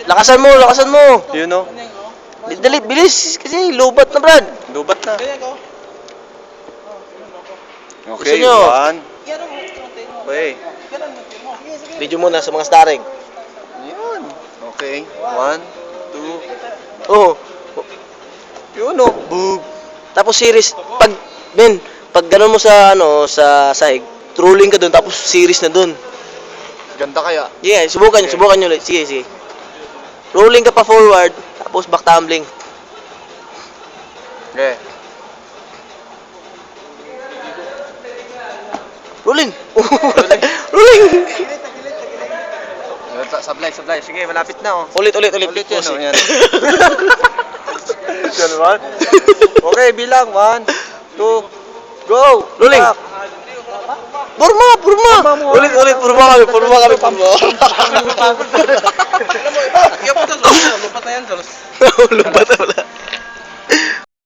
Lakasan mo, lakasan mo. Yun o. Dali, bilis. Kasi lubat na, Brad. Lubat na. Gusto Okay, nyo? 1. Okay. Video muna sa mga starring. Yun. Okay. 1, 2. Oo. Yun o. Boog. Tapos series, pag gano'n mo sa, sa sahig, trolling ka doon, tapos series na doon. Ganda kaya. Yeah, subukan nyo ulit. Sige, sige. Rolling ka pa forward, tapos back tumbling. Okay. Rolling! Rolling! Sablay. Sige, malapit na oh. Ulit. Ulit yun oh. Yan. Yan ba? Okay, bilang. 1, 2, go! Rolling! Back. Purma! Ulit, purma kami. Kaya po ito, lupat na yan, Jolos. Lubat na pala.